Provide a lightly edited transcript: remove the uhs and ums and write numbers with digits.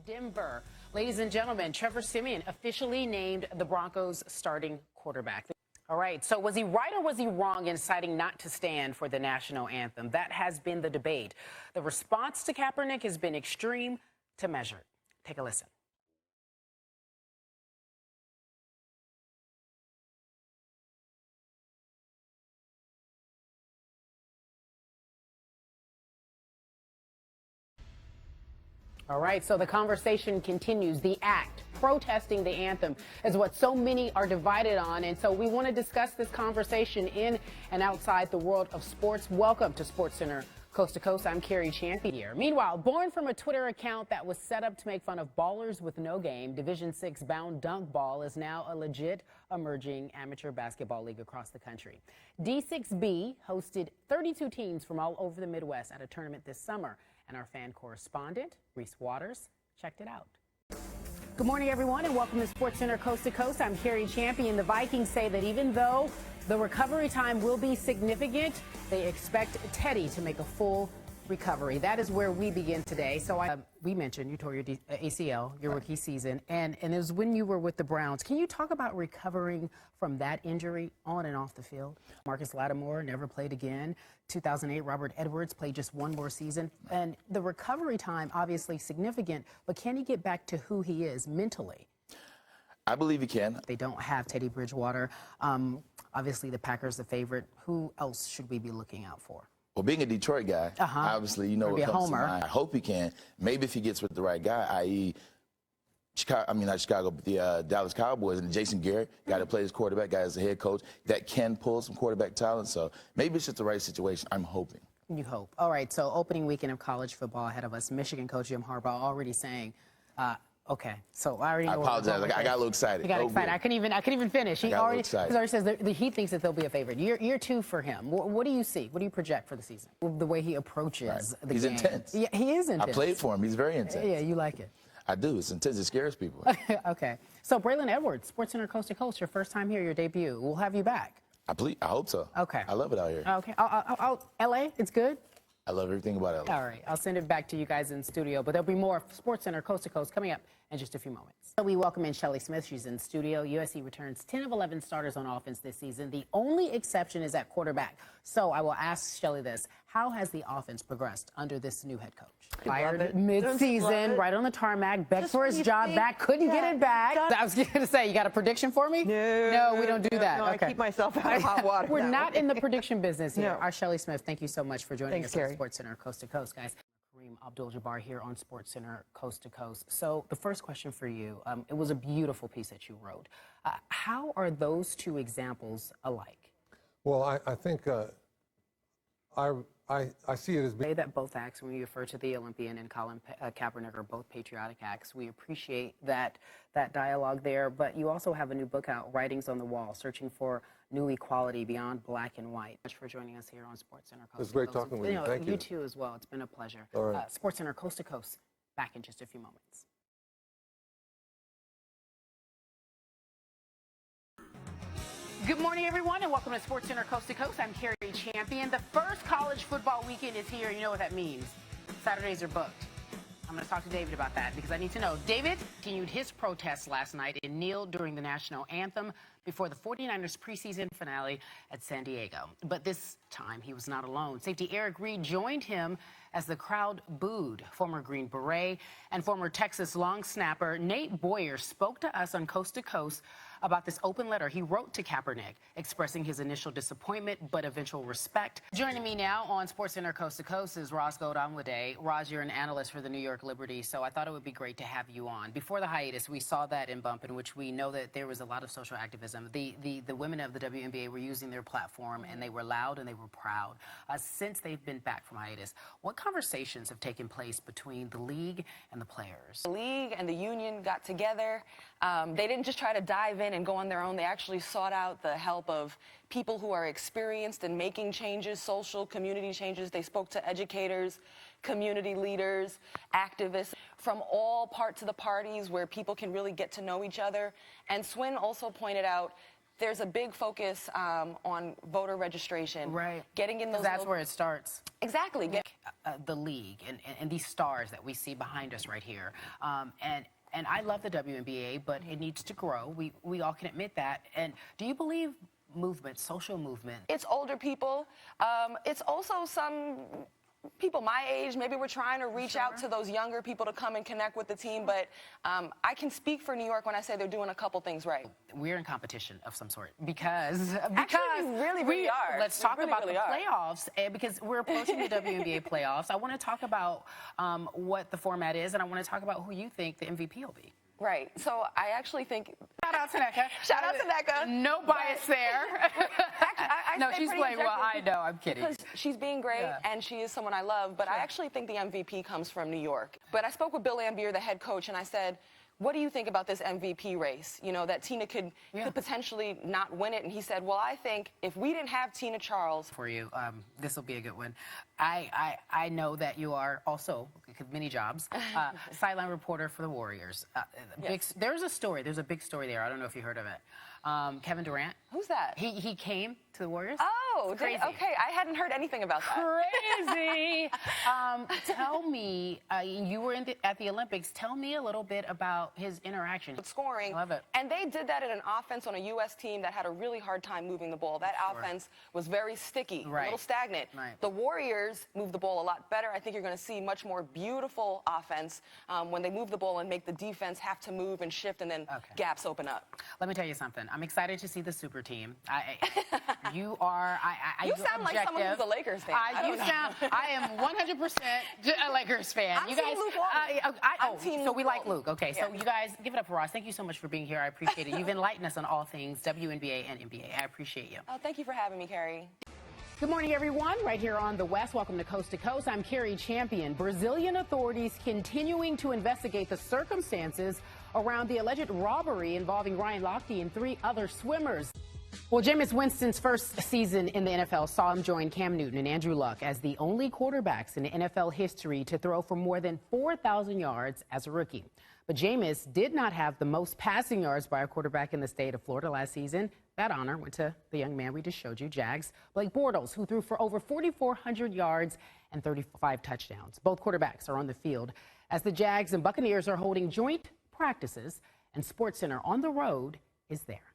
Denver. Ladies and gentlemen, Trevor Siemian officially named the Broncos starting quarterback. All right, so was he right or was he wrong in deciding not to stand for the national anthem? That has been the debate. The response to Kaepernick has been extreme to measured. Take a listen. All right, so the conversation continues. The act, protesting the anthem, is what so many are divided on. And so we want to discuss this conversation in and outside the world of sports. Welcome to SportsCenter Coast to Coast. I'm Cari Champion here. Meanwhile, born from a Twitter account that was set up to make fun of ballers with no game, Division VI bound dunk ball is now a legit emerging amateur basketball league across the country. D6B hosted 32 teams from all over the Midwest at a tournament this summer. And our fan correspondent, Reese Waters, checked it out. Good morning, everyone, and welcome to SportsCenter Coast to Coast. I'm Cari Champion. The Vikings say that even though the recovery time will be significant, they expect Teddy to make a full recovery. That is where we begin today. So we mentioned you tore your ACL, your rookie season, and it was when you were with the Browns. Can you talk about recovering from that injury on and off the field? Marcus Lattimore never played again. 2008, Robert Edwards played just one more season. And the recovery time, obviously significant, but can he get back to who he is mentally? I believe he can. They don't have Teddy Bridgewater. Obviously, the Packers the favorite. Who else should we be looking out for? Well, being a Detroit guy, obviously, you know what comes to mind. I hope he can. Maybe if he gets with the right guy, i.e., the Dallas Cowboys, and Jason Garrett, guy that plays quarterback, guy as a head coach, that can pull some quarterback talent. So maybe it's just the right situation. I'm hoping. You hope. All right, so opening weekend of college football ahead of us. Michigan coach Jim Harbaugh already saying, okay, so I already know. I apologize. I got a little excited. You got excited. I couldn't even finish. He already says that he thinks that they'll be a favorite. Year two for him. What do you see? What do you project for the season? The way he approaches the game. He's intense. Yeah, he is intense. I played for him. He's very intense. Yeah, you like it. I do. It's intense. It scares people. Okay. So Braylon Edwards, SportsCenter Coast to Coast, your first time here, your debut. We'll have you back. I hope so. Okay. I love it out here. Okay. LA, it's good? I love everything about LA. All right. I'll send it back to you guys in studio, but there'll be more SportsCenter Coast to Coast coming up in just a few moments. So we welcome in Shelly Smith. She's in studio. USC returns 10 of 11 starters on offense this season. The only exception is at quarterback. So I will ask Shelly this. How has the offense progressed under this new head coach? Fired mid-season, right on the tarmac, begged for his job back, couldn't get it back. I was going to say, you got a prediction for me? No, we don't do that. No, okay. I keep myself out of hot water. We're not in the prediction business here. Our Shelly Smith, thank you so much for joining us on SportsCenter Coast to Coast, guys. Kareem Abdul-Jabbar here on SportsCenter Coast to Coast. So the first question for you, it was a beautiful piece that you wrote. How are those two examples alike? Well, I think I see it as being that both acts, when we refer to the Olympian and Colin Kaepernick, are both patriotic acts. We appreciate that dialogue there, but you also have a new book out, Writings on the Wall, Searching for New Equality Beyond Black and White. Thanks for joining us here on SportsCenter Coast to Coast. It's great talking with you. Thank you. You too as well. It's been a pleasure. All right. SportsCenter Coast to Coast, back in just a few moments. Good morning, everyone, and welcome to SportsCenter Coast to Coast. I'm Cari Champion. The first college football weekend is here. You know what that means. Saturdays are booked. I'm going to talk to David about that because I need to know. David continued his protest last night and kneeled during the national anthem before the 49ers preseason finale at San Diego. But this time, he was not alone. Safety Eric Reed joined him as the crowd booed. Former Green Beret and former Texas long snapper Nate Boyer spoke to us on Coast to Coast about this open letter he wrote to Kaepernick, expressing his initial disappointment but eventual respect. Joining me now on SportsCenter Coast to Coast is Roz Godamwade. Roz, you're an analyst for the New York Liberty, so I thought it would be great to have you on. Before the hiatus, we saw that in Bump, in which we know that there was a lot of social activism. The women of the WNBA were using their platform, and they were loud and they were proud. Since they've been back from hiatus, what conversations have taken place between the league and the players? The league and the union got together. They didn't just try to dive in and go on their own. They actually sought out the help of people who are experienced in making changes, social community changes. They spoke to educators, community leaders, activists from all parts of the parties where people can really get to know each other. And Swin also pointed out there's a big focus on voter registration. Right. Getting in those. That's where it starts. Exactly. The league and these stars that we see behind us right here. And I love the WNBA, but it needs to grow. We all can admit that. And do you believe movement, social movement? It's older people. It's also some people my age. Maybe we're trying to reach out to those younger people to come and connect with the team. But I can speak for New York when I say they're doing a couple things right. We're in competition of some sort because Actually, we really are. Let's talk about the playoffs because we're approaching the WNBA playoffs. I want to talk about what the format is, and I want to talk about who you think the MVP will be. Right. So I actually think. Shout out to Nneka. Shout out to Nneka. No bias there. I no, she's playing well. I know. I'm kidding. Because she's being great, and she is someone I love. But I actually think the MVP comes from New York. But I spoke with Bill Lambier, the head coach, and I said, what do you think about this MVP race? You know, that Tina could potentially not win it. And he said, well, I think if we didn't have Tina Charles. For you, this will be a good one. I know that you are also, many jobs, sideline reporter for the Warriors. There's a story. There's a big story there. I don't know if you heard of it. Kevin Durant. Who's that? He came to the Warriors. Oh, crazy. Okay. I hadn't heard anything about that. Crazy. Tell me, you were at the Olympics. Tell me a little bit about his interaction. With scoring. Love it. And they did that in an offense on a U.S. team that had a really hard time moving the ball. That offense was very sticky, a little stagnant. Right. The Warriors moved the ball a lot better. I think you're going to see much more beautiful offense when they move the ball and make the defense have to move and shift, and then gaps open up. Let me tell you something. I'm excited to see the super team. You are. You sound like someone who's a Lakers fan. I am 100% a Lakers fan. I'm Team Luke. So we like Luke. Okay, so you guys, give it up for Ross. Thank you so much for being here. I appreciate it. You've enlightened us on all things WNBA and NBA. I appreciate you. Oh, thank you for having me, Cari. Good morning, everyone. Right here on the West. Welcome to Coast to Coast. I'm Cari Champion. Brazilian authorities continuing to investigate the circumstances around the alleged robbery involving Ryan Lochte and 3 other swimmers. Well, Jameis Winston's first season in the NFL saw him join Cam Newton and Andrew Luck as the only quarterbacks in NFL history to throw for more than 4,000 yards as a rookie. But Jameis did not have the most passing yards by a quarterback in the state of Florida last season. That honor went to the young man we just showed you, Jags, Blake Bortles, who threw for over 4,400 yards and 35 touchdowns. Both quarterbacks are on the field as the Jags and Buccaneers are holding joint practices, and SportsCenter on the road is there.